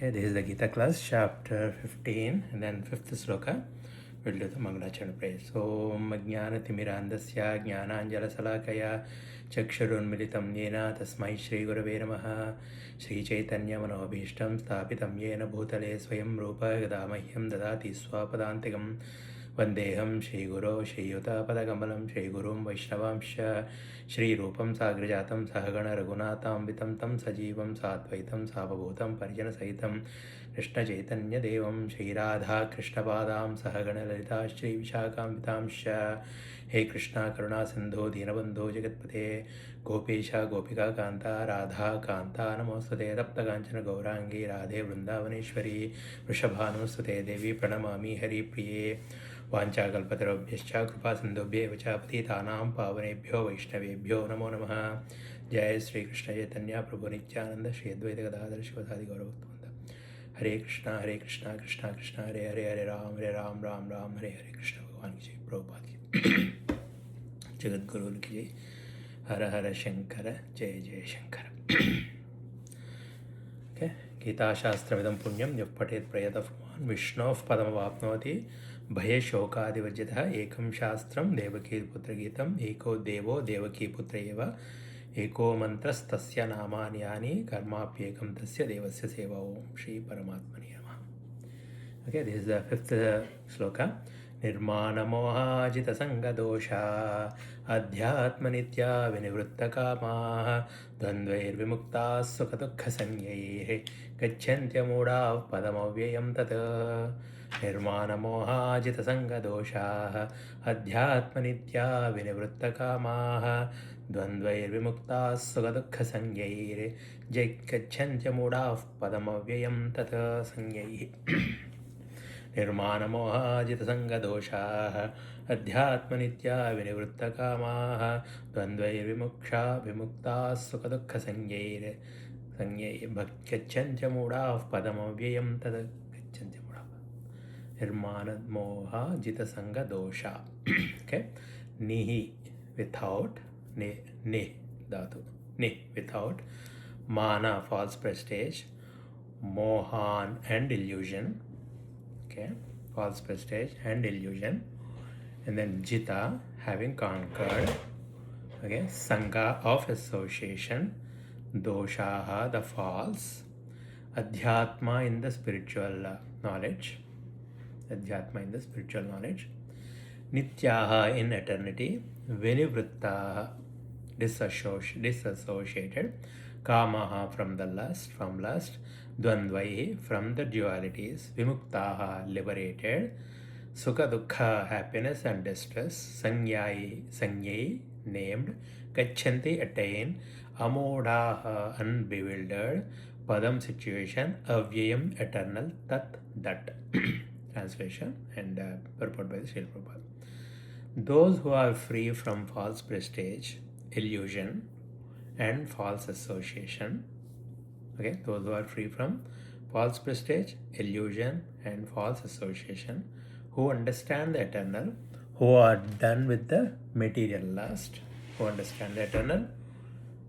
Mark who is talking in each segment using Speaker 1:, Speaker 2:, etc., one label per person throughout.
Speaker 1: Okay, this is the Gita class, chapter 15, and then 5th sloka. We'll do the Mangalacharana prayer. So, Jnana-timirandasya Jnananjala-salakaya Chakshurunmilitam Yena Tasmai Shri Gurave Namaha Shri Chaitanya Manobhishtam Sthapitam Yena Bhutale Swayam Rupa Gadamahyam Dadati Swapadantikam Vandeham Shri Guru Shri Yuta Padakamalam Shri Gurum Vaishnavamsha Shri Rupam Sagrajatam Sahagana Raghunatam Vitam Tam Sajivam Satvaitam Savabhutam Parijana Sahitam Krishna Chaitanya Devam Shri Radha Krishna Padam Sahagana Lalita Shri Vishakam Vitamsha He Krishna Karuna Sindhu Dinabandhu Jagatpate Gopesha Gopika Kanta Radha Kanta Namostate Tapta Kanchana Gaurangi Radhe Vrindavaneshwari Vrishabhanustate Devi Pranamami Hari Priye वाञ्छाकल्पतरुभ्यश्च कृपासिन्धुभ्येव च पतितानां पावनेभ्यो वैष्णवेभ्यो नमो नमः। जय श्री कृष्ण चैतन्य प्रभु नित्यानंद श्री अद्वैत गदाधर शिवसादि गौरभक्तवृंद। हरे कृष्णा कृष्णा कृष्णा हरे हरे हरे राम राम राम हरे हरे कृष्ण। भगवान की जय, प्रभुपाद की जगद्गुरु की जय। हर हर शंकर जय जय शंकर। गीताशास्त्रमिदं पुण्यं यः पठेत् प्रयतः पुमान् विष्णोः पदमवाप्नोति भयशोकादिवर्जितः। एकं शास्त्रं देवकीपुत्रगीतम् एको देवो देवकीपुत्र एव एको मन्त्रस्तस्य नामानि यानि कर्माप्येकं तस्य देवस्य सेवा। ओम श्री परमात्मने नमः। Okay, this is the 5th sloka. निर्माणमोहाजितसङ्गदोषा अध्यात्मनित्या विनिवृत्तकामाः द्वन्द्वैर्विमुक्ताः सुखदुःखसंज्ञैः गच्छन्त्यमूढाः पदमव्ययं तत्। निर्माणमोहाजितसङ्गदोषाः अध्यात्मनित्या विनिवृत्तकामाः द्वन्द्वैर्विमुक्ताः सुखदुःखसंज्ञैः गच्छन्त्यमूढाः पदमव्ययं तत्। संज्ञैः निर्माणमोहाजितसङ्गदोषाः अध्यात्मनित्या विनिवृत्तकामाः द्वन्द्वैर्विमुक्ताः सुखदुःखसंज्ञैः गच्छन्त्यमूढाः पदमव्ययं तत्। गच्छन्त्यमूढाः निर्माणमोहाजितसङ्गदोषा। Okay, nihi without ne dhatu, ne without, mana false prestige, mohan and illusion. Okay, false prestige and illusion, and then jita having conquered. Okay, sangha of association, doshaha the false, adhyatma in the spiritual knowledge, adhyatma in the spiritual knowledge, nityaha in eternity, vinivrittaha disassociated, kamaha from the lust, dvandvaihi from the dualities, vimuktaha liberated, sukha dukkha happiness and distress, sangyai named, gachanti attain, amodhaha unbewildered, padam situation, avyayam eternal, tat that. Translation and purport by the Srila Prabhupada. Those who are free from false prestige, illusion and false association. Okay, those who are free from false prestige, illusion and false association, who understand the eternal, who are done with the material lust, who understand the eternal,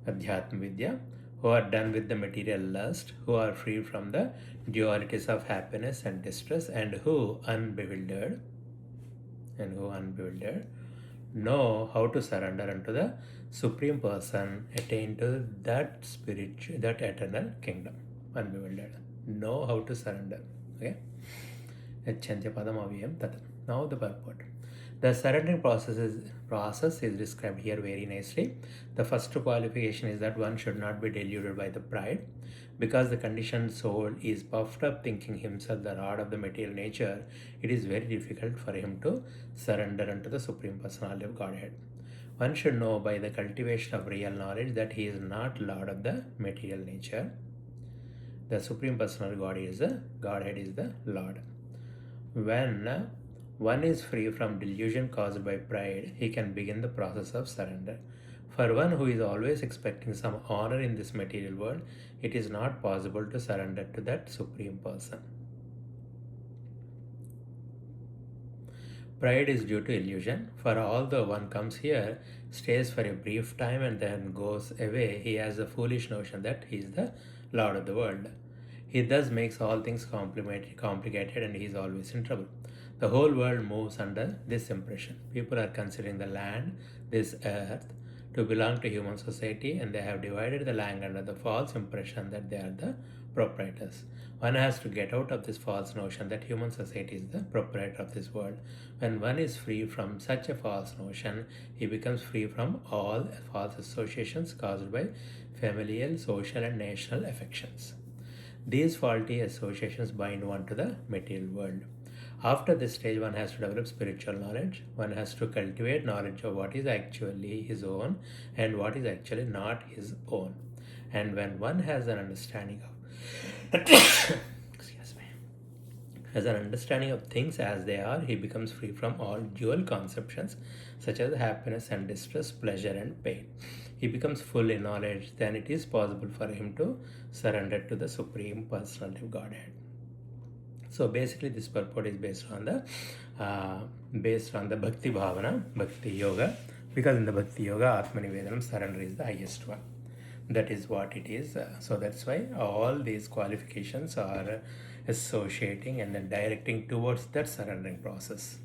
Speaker 1: Adhyatma Vidya, who are done with the material lust, who are free from the dualities of happiness and distress, and who unbewildered, know how to surrender unto the Supreme Person, attain to that spiritual, that eternal kingdom. Unbewildered, know how to surrender. Okay. Now the purport. The surrendering process is described here very nicely. The first qualification is that one should not be deluded by the pride, because the conditioned soul is puffed up thinking himself the Lord of the material nature. It is very difficult for him to surrender unto the Supreme Personality of Godhead. One should know by the cultivation of real knowledge that he is not Lord of the material nature. The Supreme Personality Godhead is the Lord. When one is free from delusion caused by pride, he can begin the process of surrender. For one who is always expecting some honor in this material world, it is not possible to surrender to that Supreme Person. Pride is due to illusion. For although one comes here, stays for a brief time and then goes away, he has a foolish notion that he is the Lord of the world. He thus makes all things complicated and he is always in trouble. The whole world moves under this impression. People are considering the land, this earth, to belong to human society, and they have divided the land under the false impression that they are the proprietors. One has to get out of this false notion that human society is the proprietor of this world. When one is free from such a false notion, he becomes free from all false associations caused by familial, social, and national affections. These faulty associations bind one to the material world. After this stage, one has to develop spiritual knowledge. One has to cultivate knowledge of what is actually his own and what is actually not his own. And when one has an understanding of excuse me, has an understanding of things as they are, he becomes free from all dual conceptions such as happiness and distress, pleasure and pain. He becomes full in knowledge, then it is possible for him to surrender to the Supreme Personality of Godhead. So basically, this purport is based on the Bhakti Bhavana, Bhakti Yoga, because in the Bhakti Yoga, Atmanivedanam, surrender is the highest one. That is what it is. So that's why all these qualifications are associating and then directing towards that surrendering process,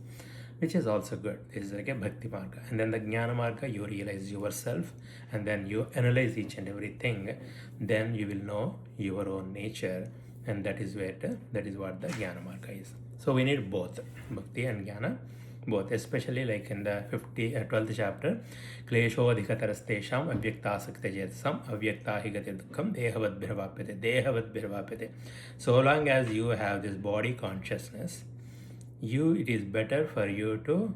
Speaker 1: which is also good. This is like a Bhakti Marga. And then the Jnana Marga, you realize yourself and then you analyze each and everything. Then you will know your own nature, and that is what the Jnana Marga is. So we need both Bhakti and Jnana, both, especially like in the 12th chapter, Klesho Adhikatarastesham Avyaktasakta Jetsam Avyakta Higati Dukkham Dehavat Bhirvapyate. So long as you have this body consciousness, it is better for you to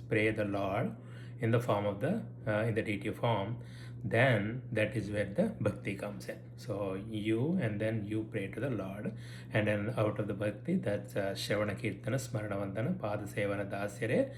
Speaker 1: pray the Lord in the form of in the deity form. Then that is where the bhakti comes in. So and then you pray to the Lord, and then out of the bhakti, that's Shravana Kirtana, Smarana Vandana, Pada Sevana Dasyare,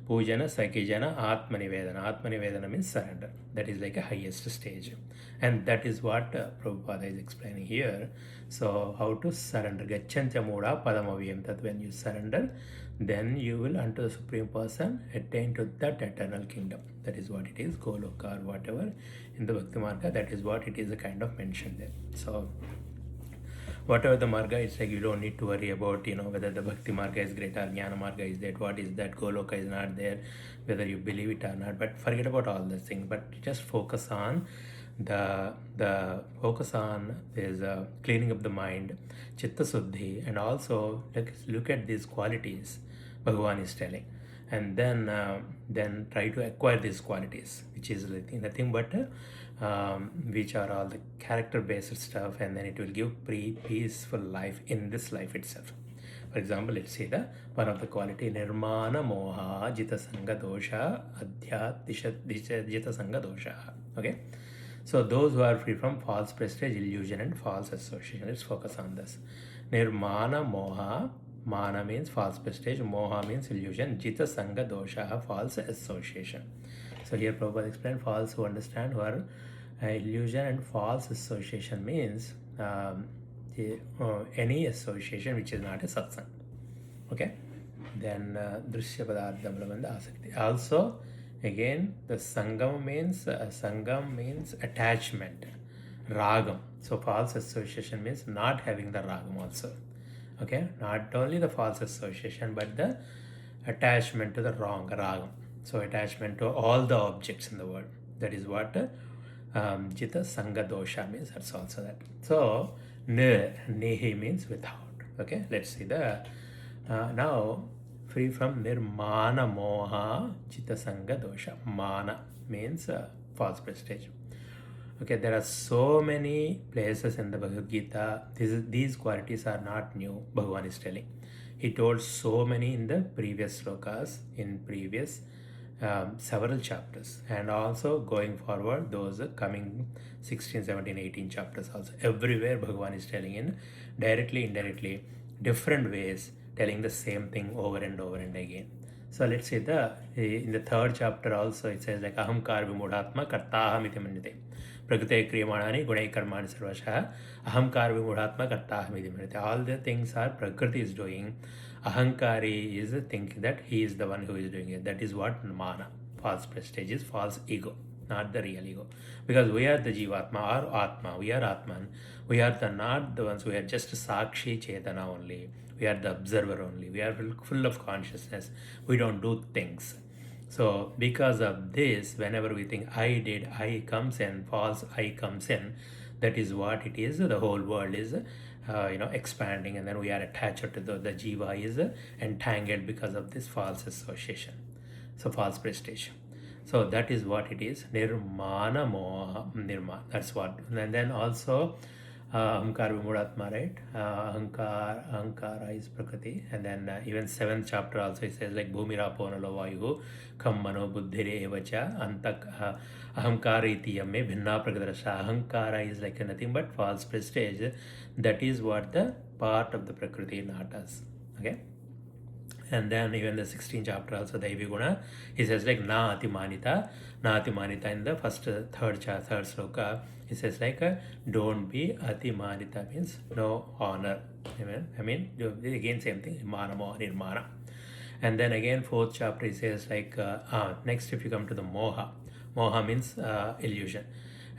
Speaker 1: Pujana, Sakijana, Atmanivedana. Atmanivedana means surrender. That is like a highest stage. And that is what Prabhupada is explaining here. So how to surrender. Gacchantya Muda Padamavyam. That when you surrender, then you will unto the Supreme Person attain to that eternal kingdom. That is what it is, Goloka or whatever in the Bhakti Marga. That is what it is a kind of mentioned there. So whatever the Marga, it's like you don't need to worry about, whether the Bhakti Marga is great or Jnana Marga is that, what is that, Goloka is not there, whether you believe it or not, but forget about all those things, but just focus on is cleaning up the mind, Chitta Suddhi, and also look at these qualities Bhagavan is telling, and then try to acquire these qualities, which is nothing but which are all the character-based stuff, and then it will give peaceful life in this life itself. For example, let's see one of the quality, Nirmana Moha Jita Sangha Dosha Adhyat Jita Sangha Dosha. Okay, so those who are free from false prestige, illusion and false association. Let's focus on this. Nirmana Moha. Mana means false prestige, Moha means illusion, Jita Sangha Dosha, false association. So here Prabhupada explained false who understand, who are illusion and false association means any association which is not a satsang. Okay, then Drishya Padardhamravanda Asakti. Also, again, the Sangam means attachment, Ragam. So false association means not having the Ragam also. Okay, not only the false association, but the attachment to the wrong ragam. So attachment to all the objects in the world. That is what Jita Sangha Dosha means. That's also that. So Nehi means without. Okay, let's see now free from Nirmana Moha Jita Sangha Dosha. Mana means false prestige. Okay, there are so many places in the Bhagavad Gita. These qualities are not new, Bhagavan is telling. He told so many in the previous slokas, in previous several chapters. And also going forward, those coming 16, 17, 18 chapters also. Everywhere Bhagavan is telling in directly, indirectly, different ways, telling the same thing over and over and again. So let's see in the 3rd chapter also it says like Ahamkar Vimudhatma Kartaham iti manyate. Prakrite Kriyamanani Gunai Karmani Sarvasha Ahamkar Vimudhatma Kartaham iti manyate. All the things are Prakriti is doing. Ahankari is thinking that he is the one who is doing it. That is what Mana. False prestige is false ego. not the real ego. Because we are the Jivatma or Atma, we are Atman. We are not the ones, we are just Sakshi Chetana only. We are the observer only. We are full of consciousness. We don't do things. So because of this, whenever we think I did, I comes in, false I comes in, that is what it is. The whole world is expanding, and then we are attached to the jiva is entangled because of this false association, so false prestige. So that is what it is. Nirmana moha nirma. That's what. And then also Ahankar Vimudatma, right? Ahankara is Prakriti. And then even 7th chapter also it says like Bhumira Ponalo Vayu Kammano Buddhire Evacha Antak Ahankara iti yamme Bhinna Prakadarasha. Ahankara is like nothing but false prestige. That is what the part of the Prakriti not us. Okay? And then even the 16th chapter also Daivi Guna, he says like na atimanita in the third sloka. He says like don't be atimanita means no honor. I mean again same thing, manamo nirmana. And then again 4th chapter he says like next if you come to the moha means illusion.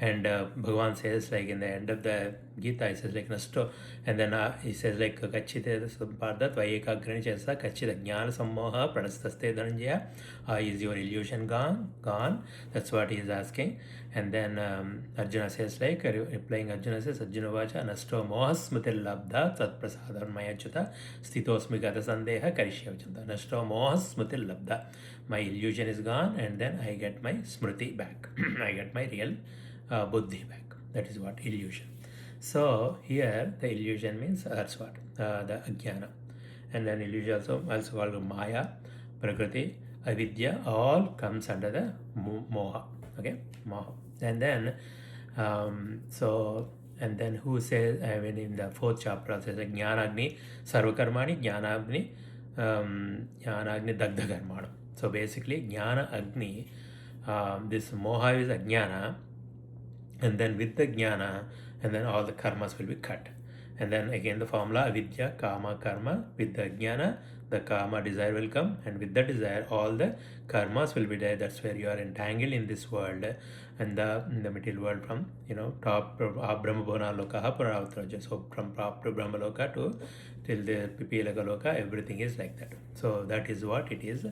Speaker 1: And Bhagavan says like in the end of the Gita he says like nasto, and then he says like kachite samparda tvayekagrani chesa kachita jnana sammoha pranastaste dhananjaya, is your illusion gone? That's what he is asking. And then Arjuna says like replying, Arjuna says Arjuna vacha nasto mohasmriti labdha tat prasadam mayachyuta stitosmi gata sandeha karishyavachanta. Nasto mohasmriti labdha, my illusion is gone and then I get my smriti back. I get my real buddhi back. That is what illusion. So here the illusion means that's what the ajnana. And then illusion also called maya, prakriti, avidya, all comes under the moha. Okay, moha. And then and then who says, I mean in the 4th chapter says like jnanagni sarvakarmani jnanagni dagdha karmana. So basically jnana agni, this moha is ajnana, and then with the jnana, and then all the karmas will be cut. And then again the formula avidya kama karma, with the jnana the kama desire will come, and with the desire all the karmas will be there. That's where you are entangled in this world and in the material world, from top Brahma Bhuvana Loka Paravatraja. So from top to Brahma Loka to till the Pipilaka Loka, everything is like that. So that is what it is.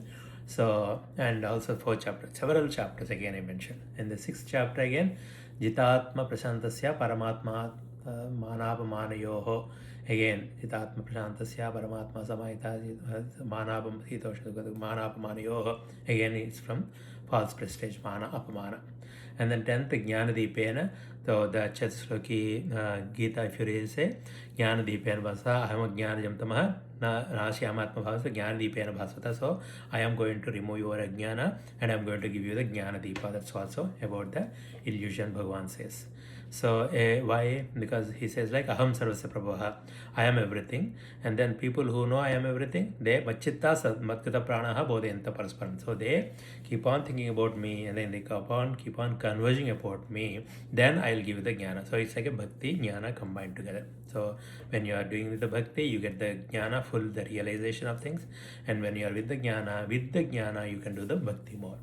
Speaker 1: So, and also 4th chapter, several chapters again I mentioned. In the 6th chapter again, Jitatma Prasantasya Paramatma Manapamanayoho. Again, Jitatma Prasantasya Paramatma Samahita Manapamanayoho. Again, it's from false prestige, Mana Apamana. And then 10th, Jnanadipena. So the Chatusloki Gita, if you really say, Jnanadipena Vasa, Aham Jnanajam Tamaha, Rasyamatma Bhasa, Jnanadipena Bhasvata. So I am going to remove your Ajnana and I am going to give you the Jnanadipa. That's also about the illusion, Bhagavan says. So why? Because he says like Aham Sarvasya Prabhaha, I am everything. And then people who know I am everything, they Machitta Matkata Pranaha Bodhayanta Parasparam. So they keep on thinking about me, and then they keep on conversing about me. Then I'll give you the jnana. So it's like a bhakti jnana combined together. So when you are doing with the bhakti, you get the jnana, full the realization of things. And when you are with the jnana you can do the bhakti more.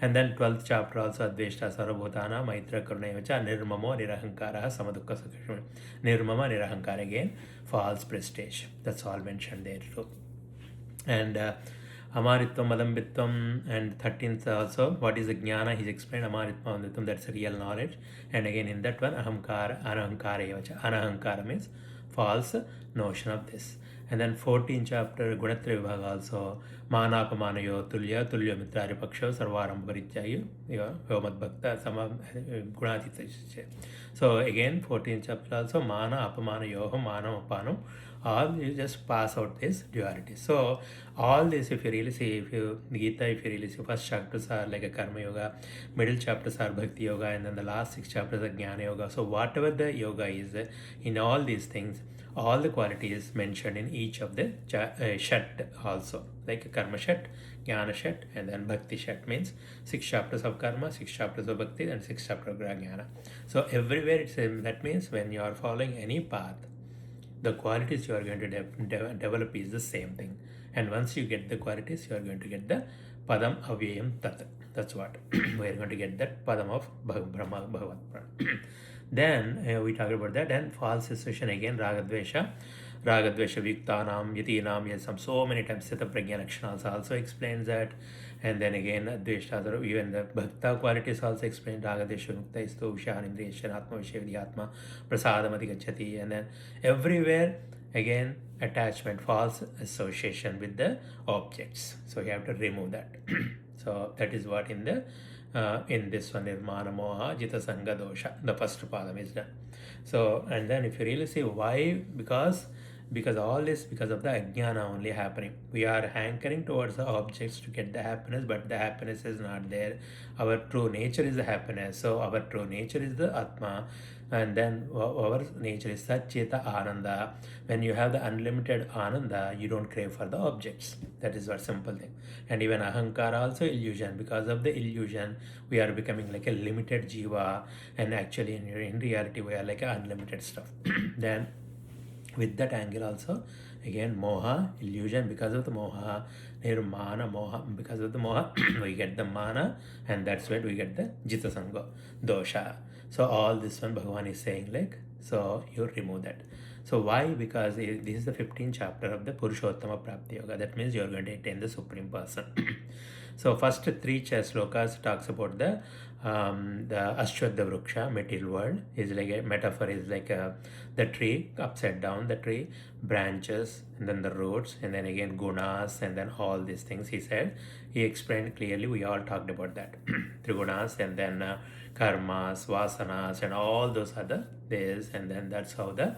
Speaker 1: And then 12th chapter also Adveshta Sarvabhutana Maitra Karunayacha Nirmamo Nirahankara Samadukka Sakashmi. Nirmama Nirahankara, again false prestige. That's all mentioned there too. And Amaritvam Adambitvam, and 13th also what is the jnana, he's explained Amaritvam Adambitvam, that's real knowledge. And again in that one Ahamkara Anahankara Evacha. Anahankara means false notion of this. And then 14th chapter Gunatra Vibhaga also Manapamanayo Tulya Tulya Mitrari Paksho Sarvaram Parityayu Yomad Bhakta Sama Gunatita. So again 14th chapter also Mana Apamanayo Manam Apanam. All you just pass out this duality. So all this, if you really see, if you really see, first chapters are like a karma yoga, middle chapters are bhakti yoga, and then the last 6 chapters are jnana yoga. So whatever the yoga is, in all these things, all the qualities mentioned in each of the shat also, like a karma shat, jnana shat, and then bhakti shat, means 6 chapters of karma, 6 chapters of bhakti, and 6 chapters of jnana. So everywhere it's that means when you are following any path, the qualities you are going to develop is the same thing. And once you get the qualities, you are going to get the Padam Avyayam Tat. That's what we are going to get, that padam of Brahma Bhagavat Pran. Then we talked about that. Then false association again, Ragadvesha Viktanam Yatinam Yasam. So many times Sita Pragya Lakshanas also explains that. And then again Dvesha, even the Bhakta qualities also explained. Ragadvesha Mukta Istu Vishanindriyashan Atma Vishevadhyatma Prasadamati Gachati. And then everywhere again attachment, false association with the objects. So you have to remove that. So that is what in this one, Nirmana Moha Jita Sangha Dosha, the first padam is done. So, and then if you really see why, because all this because of the ajnana only happening. We are hankering towards the objects to get the happiness, but the happiness is not there. Our true nature is the happiness. So our true nature is the Atma, and then our nature is Satcheta Ananda. When you have the unlimited Ananda, you don't crave for the objects. That is what simple thing. And even Ahankara also illusion. Because of the illusion, we are becoming like a limited jiva, and actually in reality we are like a unlimited stuff. Then with that angle also, again moha, illusion, because of the moha, nirmana moha, because of the moha we get the mana, and that's where we get the jita sangha dosha. So all this one Bhagavan is saying like, so you remove that. So why? Because this is the 15th chapter of the Purushottama Prapti Yoga. That means you are going to attain the Supreme Person. So first three slokas talks about the Ashwadha Vriksha, material world, is like a metaphor, is like the tree, upside down the tree, branches, and then the roots, and then again gunas, and then all these things he said. He explained clearly, we all talked about that. Trigunas, and then karmas, vasanas, and all those other this, and then that's how the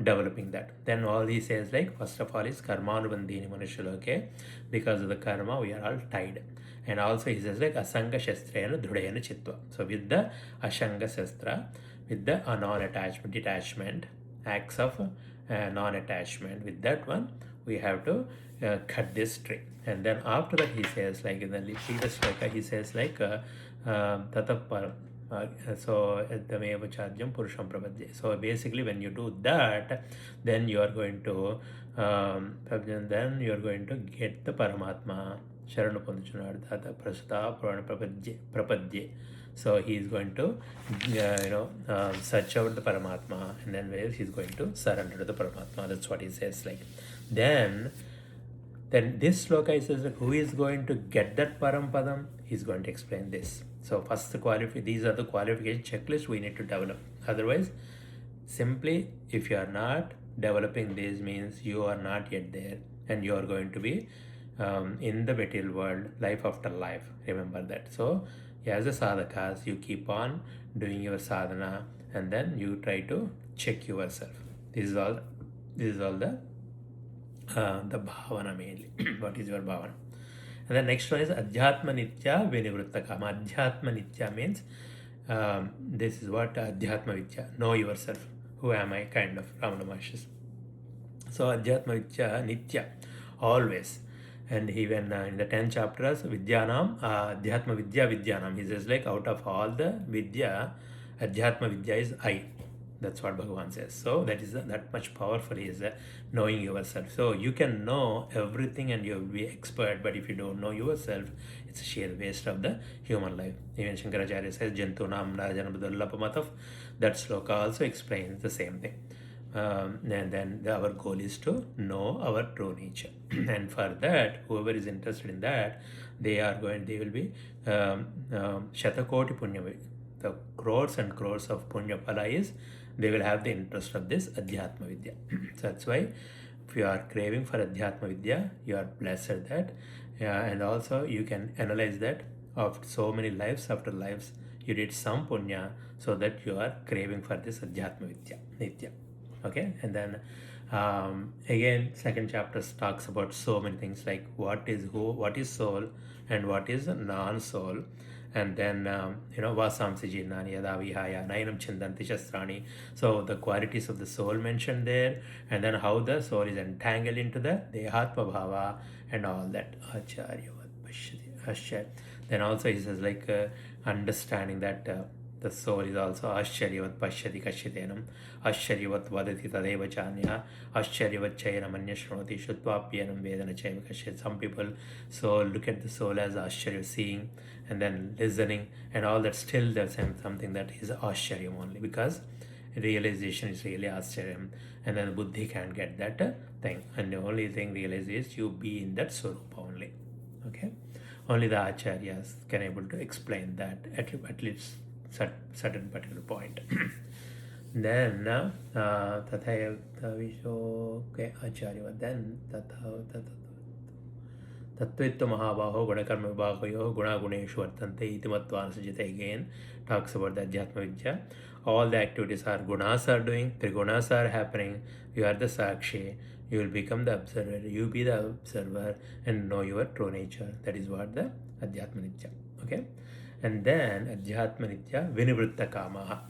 Speaker 1: developing that. Then all he says like, first of all is karmanubandhini manushaloke, because of the karma we are all tied. And also he says like asanga shastrena dhudayana chitva. So with the ashanga shastra, with the non-attachment, detachment, acts of non-attachment, with that one we have to cut this tree. And then after that he says like in the previous sloka he says like tatapara. So Tameva Charjam Purusham Prapadye. So basically when you do that, then you are going to get the Paramatma. Sharanu Ponduchunardhata Prasuta Purana Prapadye. So he is going to search out the Paramatma, and then where he is going to surrender to the Paramatma. That's what he says like. Then this sloka is says like, who is going to get that Parampadam? He's going to explain this. So first these are the qualification checklist we need to develop. Otherwise, simply if you are not developing these, means you are not yet there, and you are going to be in the material world, life after life. Remember that. So as a sadhakas, you keep on doing your sadhana, and then you try to check yourself. This is all the bhavana mainly. What is your bhavana? And the next one is Adhyatma Nitya Vinivritta Kama. Adhyatma Nitya means this is what Adhyatma Vidya, know yourself. Who am I? Kind of Ramana Maharshi. So Adhyatma Vidya Nitya, always. And even in the 10 chapters, Vidyanam, Adhyatma Vidya Vidyanam, he says like, out of all the Vidya, Adhyatma Vidya is I. That's what Bhagavan says. So that is that much powerful is knowing yourself. So you can know everything and you will be expert, but if you don't know yourself, it's a sheer waste of the human life. Even Shankaracharya says, Jantunam Rajanabudallapamatav. That sloka also explains the same thing. And then our goal is to know our true nature. And for that, whoever is interested in that, they will be Shatakoti Punya. The crores and crores of Punya Phala is, they will have the interest of this Adhyatma Vidya. So that's why if you are craving for Adhyatma Vidya, you are blessed that. And also you can analyze that of so many lives after lives, you did some Punya, so that you are craving for this Adhyatma Vidya, Nitya. Okay, and then again, second chapter talks about so many things like what is soul and what is non-soul. And then Vasamsi Jinnani Yada Vihaya Nainam Chindanti Shastrani. So the qualities of the soul mentioned there, and then how the soul is entangled into the Dehatma Bhava and all that. Acharya Then also he says like understanding that The soul is also Ashcharyavat Pashyati Kashitenam, Ashcharyavat Vadati Tadeva Chanya, Ashcharyavat Chayanam Anya Shrunoti Shuttvapyanam Vedana Chaiva Kashyat. Some people so look at the soul as Ashcharya, seeing and then listening and all that. Still there's something that is Ashcharyam only, because realization is really Ashcharyam, and then Buddhi can't get that thing, and the only thing realize is you be in that Swarupa only. Okay, only the Acharyas can able to explain that at least certain particular point. Then Tatha Visho Acharya, then Tattvitta Mahabaho Gunakarma Vibhagoyo Guna Guneshu Vartante Iti Mattva Anusajite again talks about the Adhyatma Vidya. All the activities are gunas are doing, trigunas are happening, you are the Sakshi, you will become the observer, you be the observer and know your true nature. That is what the Adhyatma Nitya. Okay? And then Adhyatma Nitya Vinivritta Kamaha.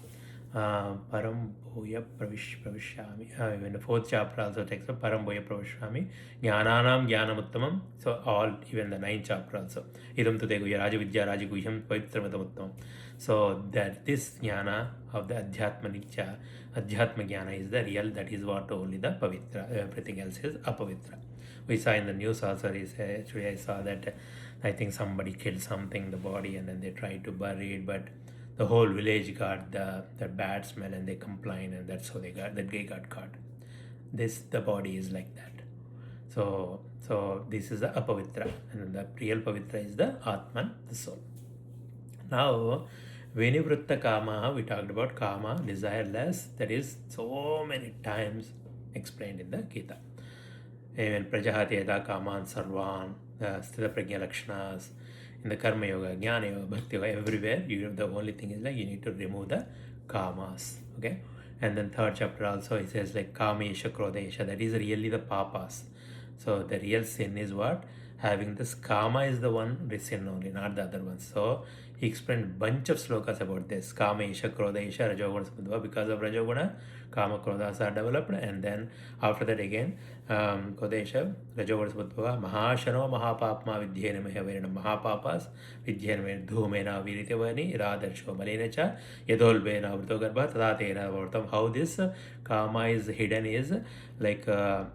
Speaker 1: Param Bhoya Pravishyami. Even the fourth chapter also takes up Param Bhoya Pravishyami. Jnananam Jnanamuttamam. So all, even the ninth chapter also. Idam Tuteguya Rajavidya Rajaguhyam Pavitramatamattamam. So that this jnana of the Adhyatma Nitya, Adhyatma Jnana is the real, that is what only the Pavitra. Everything else is Apavitra. We saw in the news also, actually I saw that I think somebody killed something, the body, and then they tried to bury it, but the whole village got the bad smell and they complained, and that's how they got, that guy got caught. The body is like that. So this is the Apavitra, and the real Pavitra is the Atman, the soul. Now, Vinivritta Kama, we talked about Kama, desireless, that is so many times explained in the Gita. Even Prajahati Yada Kaman Sarvan, the Sthita Prajna Lakshanas, in the Karma Yoga, Jnana Yoga, Bhakti Yoga, everywhere, the only thing is like you need to remove the Kamas. Okay? And then third chapter also, it says like Kamesha, Krodesha, that is really the Papas. So the real sin is what? Having this Kama is the one sin only, not the other one. So he explained a bunch of slokas about this. Kamesha, Krodesha, Rajoguna, Samadva. Because of Rajoguna, Kama, Krodas are developed. And then after that again, Kodesha, Rajoguna, Samadva, Mahashano, Mahapapma, Vidyena, Mehavarina, Mahapapas, Vidyena, Dhumena, Viritavani, Radarsho, Malenacha, Yadolbena, Vrtogarbha, Tadatena, Vortam. How this Kama is hidden is like when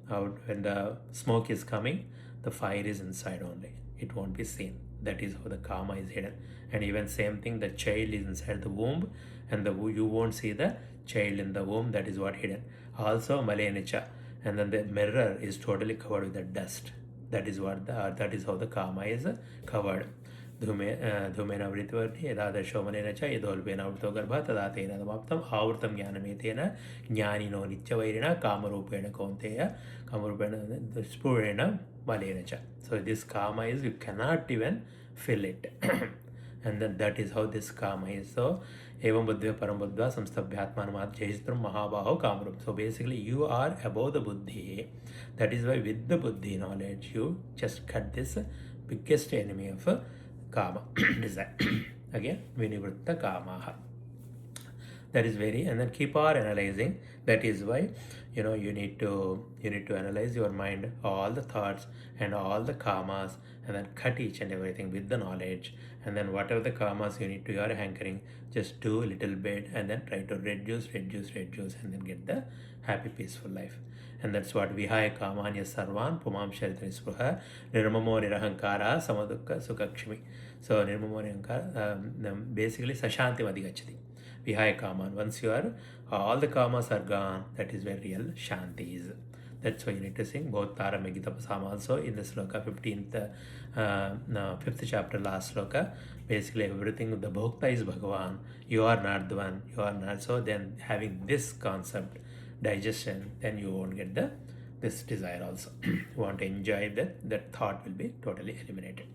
Speaker 1: the smoke is coming, the fire is inside only. It won't be seen. That is how the Kama is hidden. And even same thing, the child is inside the womb, and you won't see the child in the womb. That is what hidden. Also Malenacha, and then the mirror is totally covered with the dust. That is how the Kama is covered. Dhumena Vritvarni, Yada Shomanenacha, Yadolbena Vrtogarbha, Tadatena Damaptam, Avrtam Jnanametena, Jnanino Nityavairina, Kamarupena Konteya, Kamarupena Spurena, Malenacha. So this Kama is, you cannot even fill it. And then that is how this Kama is. So, Evam Buddhya Param Buddha Samstabhyatman Madhyahistram Mahabaho Kamarup. So basically you are above the Buddhi. That is why with the Buddhi knowledge, you just cut this biggest enemy of Kama, desire. Again, Vinivritta Kamaha. That is very, and then keep on analyzing. That is why, you need to analyze your mind, all the thoughts and all the Kamas, and then cut each and everything with the knowledge. And then whatever the Kamas you are hankering, just do a little bit and then try to reduce, and then get the happy, peaceful life. And that's what Vihaya Kamanya Sarvan Pumam Sharitani Spruha Nirmamo Nirahankara Samadukka Sukakshmi. So Nirmamo Nirahankara, basically Sashanti Vadigachati. Vihaya Kaman. Once you are, all the Kamas are gone, that is where real Shanti is. That's why you need to sing both Tara Megitapasam also in the sloka 15th, 5th chapter, last sloka. Basically everything, the Bhokta is Bhagavan. You are not the one, you are not. So then having this concept, digestion, then you won't get this desire also. You want to enjoy that thought will be totally eliminated.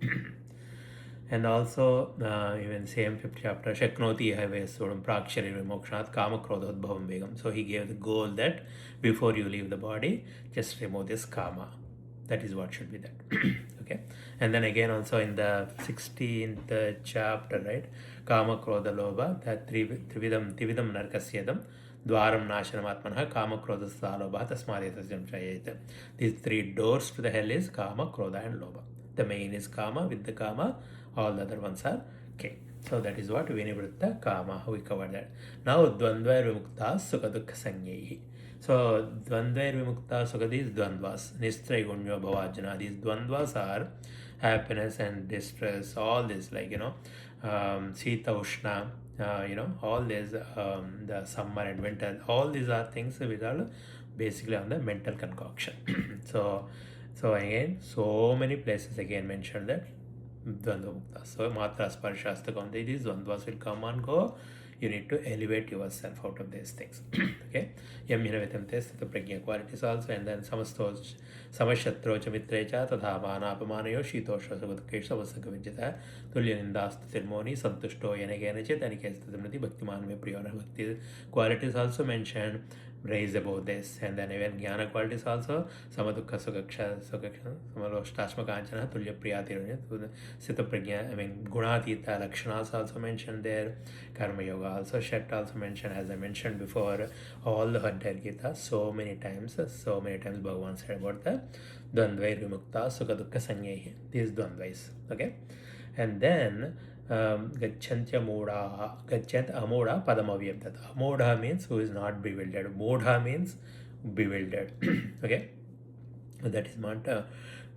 Speaker 1: And also, even same 5th chapter, Shaknoti Havesodam Prakshari Mokshat Kama Krodhodbhavam Vegam. So he gave the goal that before you leave the body, just remove this Kama. That is what should be that. Okay. And then again also in the 16th chapter, right? Kama Krodha Lobha, that Trividam Narkasyadam, Dwaram Nashanamatmana, Kama Krodha Salobha, Tasmadyatasam Chayeta. These three doors to the hell is Kama, Krodha and Lobha. The main is Kama. With the Kama, all the other ones are okay. So that is what Vinivritta Kama, we covered that. Now Dvandva Vimukta Sukha Dukha Sanyehi. So Dvandva Vimukta Sukha, these Dvandvas, Nistra Gunya Bhavajana, these Dvandvas are happiness and distress, all this, like, Sita Ushna, all these, the summer and winter, all these are things which are basically on the mental concoction. So again, so many places again mentioned that Dvandva Mukta. So Matra Sparshasta Kaunteya, these Dvandvas will come and go. You need to elevate yourself out of these things. Okay? Yam Hinavitam Testha Prajna qualities also, and then Samastos Samashatro Chamitrecha Tadha Manapamanayo Shitosha Sugakesha Vasakavijata Tulya Nindastu Tirmoni Santushto Yanaganichet and Kestamati Bhaktiman Me Priyana Bhakti qualities also mentioned. Raise about this, and then even Jnana qualities also Samadukha Sugaksha Samaloshtashma Kanchana Tulya Priyati Sita Prajna, I mean Gunatita Lakshanas also mentioned there, Karma Yoga also, Shat also mentioned, as I mentioned before, all the entire Gita so many times Bhagavan said about the Dvandvai Vimukta Sukha Dukkha Sanyehi, these Dvandvais. Okay, and then Gacchantya Moda, Gacchant Amoda Padamavyam. That Amoda means who is not bewildered. Modha means bewildered. Okay, that is not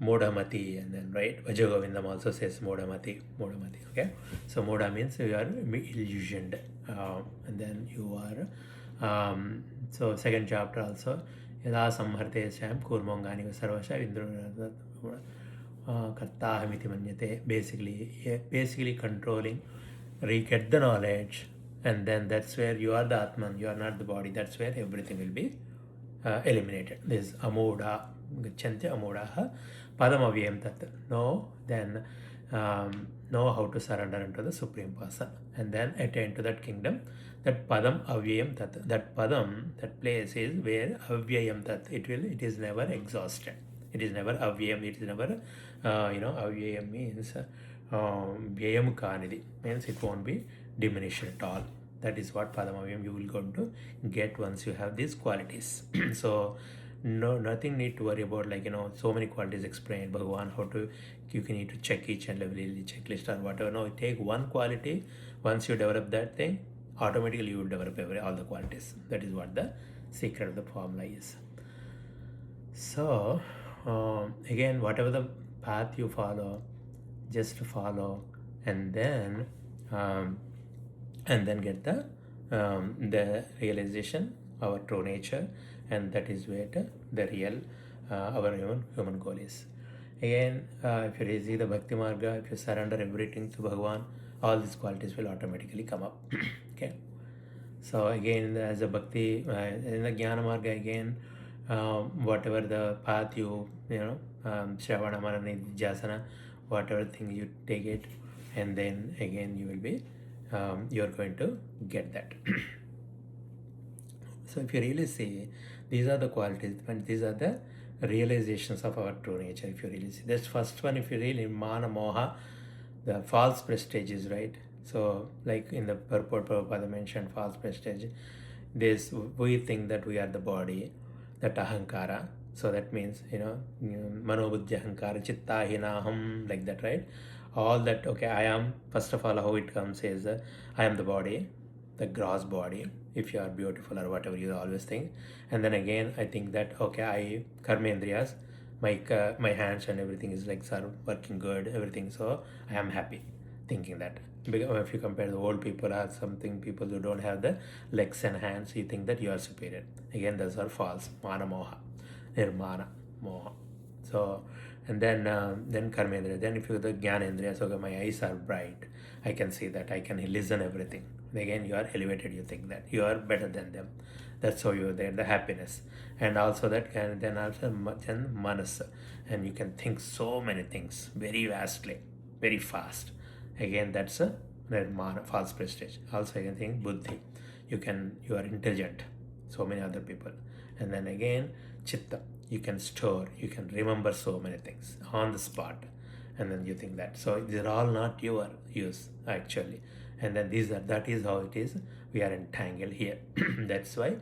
Speaker 1: Modamati, and then right Vajagovindam also says Modamati. Okay, so Moda means you are illusioned, and then you are so second chapter also Yada Samharte Sham Kurmangani Sarvasha Indra Kartahamiti Manyate, basically controlling, get the knowledge, and then that's where you are the Atman, you are not the body, that's where everything will be eliminated. This Amoda, Gacchantya Amodaha, Padamavyam Tat. Then know how to surrender into the Supreme Person, and then attain to that kingdom. That Padam Avyayam Tat. That Padam, that place is where Avyayam Tat. It is never exhausted. It is never avyayam, it is never, avyayam means vyayam kanidi, means it won't be diminished at all. That is what Padamavyam you will going to get once you have these qualities. So nothing need to worry about, like, so many qualities explained, Bhagavan, you can need to check each and every checklist or whatever. No, take one quality, once you develop that thing, automatically you will develop all the qualities. That is what the secret of the formula is. So again, whatever the path you follow, just follow, and then get the realization, our true nature, and that is where the real our human goal is. Again, if you see the Bhakti Marga, if you surrender everything to Bhagavan, all these qualities will automatically come up. Okay. So again, as a Bhakti, in the Jnana Marga, again, whatever the path you Shravana, Manana, Nidhyasana, whatever thing you take it, and then again you will be you're going to get that. So if you really see, these are the qualities, and these are the realizations of our true nature. If you really see, this first one, if you really Mana Moha, the false prestige is right. So like in the purport Prabhupada mentioned, false prestige, this we think that we are the body, that ahankara. So that means, manobuddhi ahankara, chitta hinaham, like that, right? All that, okay, I am, first of all, how it comes is, I am the body, the gross body, if you are beautiful or whatever you always think. And then again, I think that, okay, I, karmendriyas, my hands and everything is like, are working good, everything. So I am happy thinking that. Because if you compare the old people or something, people who don't have the legs and hands, you think that you are superior. Again, those are false. Mana moha, nirmana moha. So, and then karmendriya. Then if you the jnanendriya, so my eyes are bright, I can see that, I can listen everything. Again, you are elevated, you think that you are better than them. That's how you are there, the happiness. And also that can then also manas, and you can think so many things very vastly, very fast. Again, that's a nirmana, false prestige. Also, I can think buddhi. You are intelligent. So many other people. And then again, chitta. You can store. You can remember so many things on the spot. And then you think that. So these are all not your use actually. And then that is how it is. We are entangled here. That's why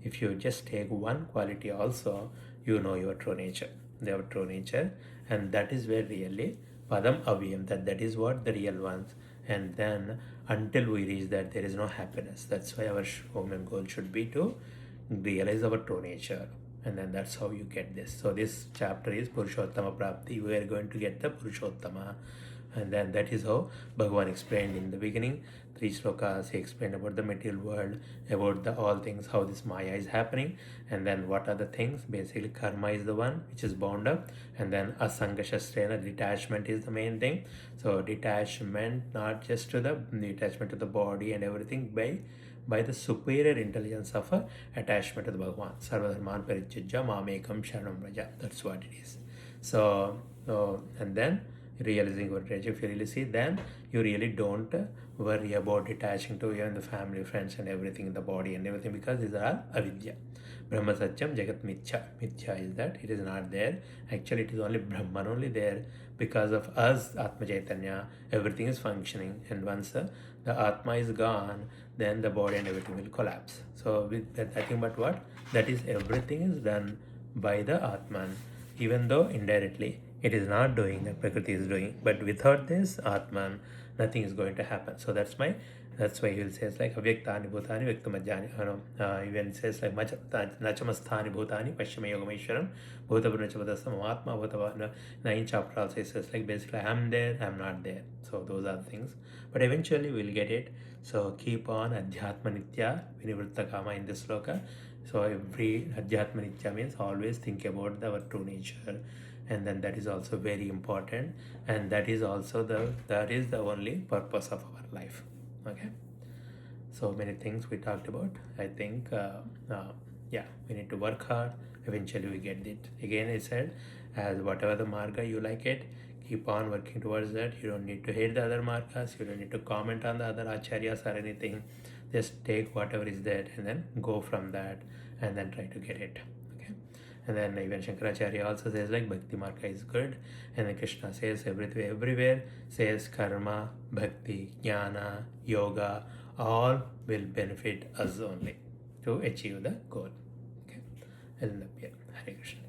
Speaker 1: if you just take one quality also, you know your true nature. Their true nature. And that is where really Padam Avyam, that is what the real ones, and then until we reach that, there is no happiness. That's why our home goal should be to realize our true nature, and then that's how you get this. So this chapter is Purushottama Prapti. We are going to get the Purushottama, and then that is how Bhagavan explained in the beginning. 3 slokas he explained about the material world, about the all things, how this Maya is happening, and then what are the things. Basically karma is the one which is bound up, and then asanga shastrena, detachment is the main thing. So detachment, not just to the detachment to the body and everything, by the superior intelligence of attachment to the Bhagavan. Sarvadharman parityajya mamekam sharanam vraja. That's what it is. So and then realizing what it is, if you really see, then you really don't worry about detaching to even the family, friends, and everything in the body and everything, because these are all avidya. Brahma Satyam Jagat Mithya. Mithya is that it is not there. Actually, it is only Brahman only there. Because of us, Atma Chaitanya, everything is functioning. And once the Atma is gone, then the body and everything will collapse. So with that, nothing but what? That is, everything is done by the Atman. Even though indirectly it is not doing, that Prakriti is doing. But without this Atman, nothing is going to happen. So that's why he will say it's like Avyaktani Bhutani Vyaktamajjani. Even says like Nachamasthani Bhutani Pashyama Yogameshwaram Bhutabhunachavadasam Atma Bhutava. 9th chapter also says like basically I'm there, I'm not there. So those are the things. But eventually we'll get it. So keep on Adhyatma Nitya Vinivritta Kama in this sloka. So every Adhyatma Nitya means always think about our true nature. And then that is also very important, and that is also the only purpose of our life. Okay, so many things we talked about. I think yeah, we need to work hard. Eventually we get it. Again I said, as whatever the marga you like it, keep on working towards that. You don't need to hate the other margas, you don't need to comment on the other acharyas or anything. Just take whatever is there and then go from that, and then try to get it. And then even Shankaracharya also says like Bhakti Marga is good. And then Krishna says everywhere says karma, bhakti, jnana, yoga, all will benefit us only to achieve the goal. Okay, I'll end up here. Hare Krishna.